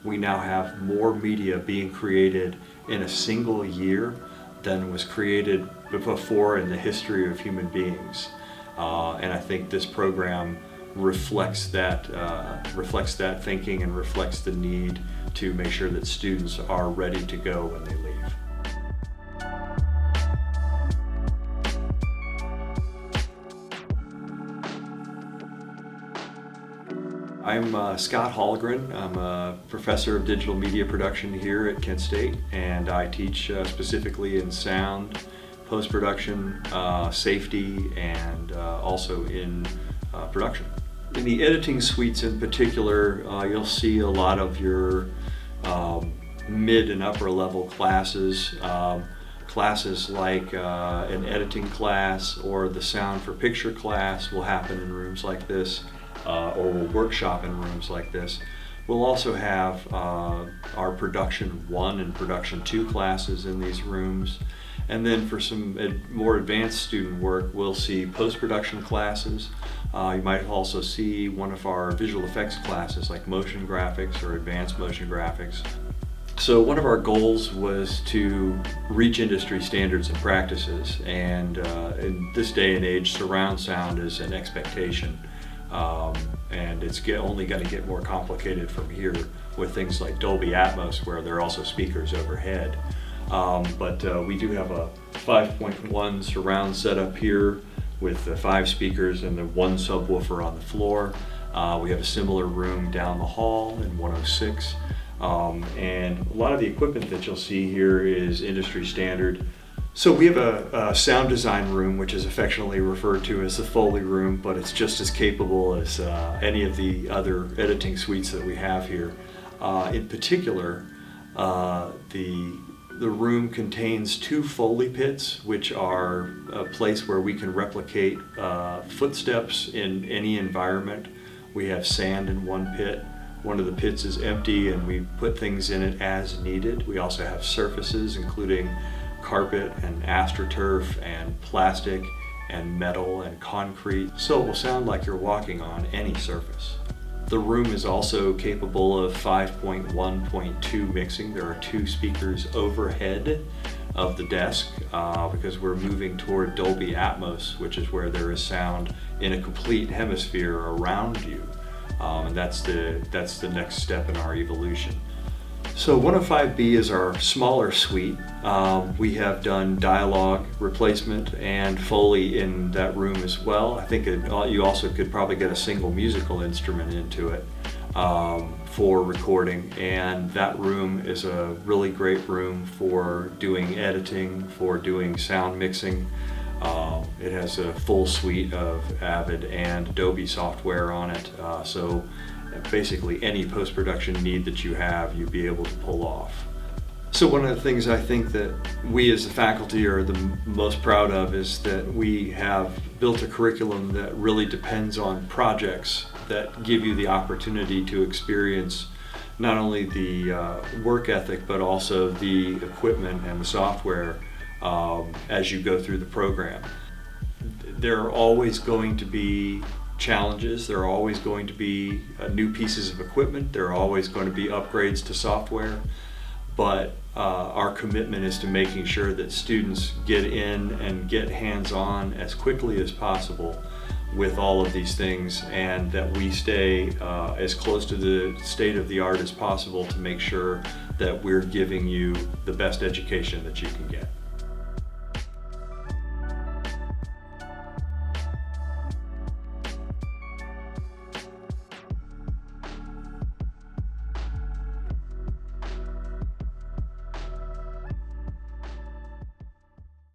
we now have more media being created in a single year than was created before in the history of human beings. And I think this program reflects that thinking and reflects the need to make sure that students are ready to go when they leave. I'm Scott Hallgren. I'm a professor of digital media production here at Kent State, and I teach specifically in sound, post-production, safety, and also in production. In the editing suites in particular, you'll see a lot of your mid and upper level classes. Classes like an editing class or the sound for picture class will happen in rooms like this, or we'll workshop in rooms like this. We'll also have our Production 1 and Production 2 classes in these rooms. And then for some more advanced student work, we'll see post-production classes. You might also see one of our visual effects classes like motion graphics or advanced motion graphics. So one of our goals was to reach industry standards and practices, and in this day and age, surround sound is an expectation. And it's only going to get more complicated from here with things like Dolby Atmos, where there are also speakers overhead. But we do have a 5.1 surround setup here with 5 speakers and the 1 subwoofer on the floor. We have a similar room down the hall in 106. And a lot of the equipment that you'll see here is industry standard. So we have a sound design room, which is affectionately referred to as the Foley room, but it's just as capable as any of the other editing suites that we have here. In particular, the room contains 2 Foley pits, which are a place where we can replicate footsteps in any environment. We have sand in one pit. One of the pits is empty and we put things in it as needed. We also have surfaces including carpet and AstroTurf and plastic and metal and concrete, so it will sound like you're walking on any surface. The room is also capable of 5.1.2 mixing. There are 2 speakers overhead of the desk because we're moving toward Dolby Atmos, which is where there is sound in a complete hemisphere around you. And that's the next step in our evolution. So 105B is our smaller suite. We have done dialogue replacement and Foley in that room as well. I think you also could probably get a single musical instrument into it for recording, and that room is a really great room for doing editing, for doing sound mixing. It has a full suite of Avid and Adobe software on it, so basically any post-production need that you have, you'll be able to pull off. So one of the things I think that we as the faculty are the most proud of is that we have built a curriculum that really depends on projects that give you the opportunity to experience not only the work ethic, but also the equipment and the software as you go through the program. There are always going to be challenges, there are always going to be new pieces of equipment, there are always going to be upgrades to software, but our commitment is to making sure that students get in and get hands-on as quickly as possible with all of these things, and that we stay as close to the state of the art as possible to make sure that we're giving you the best education that you can get.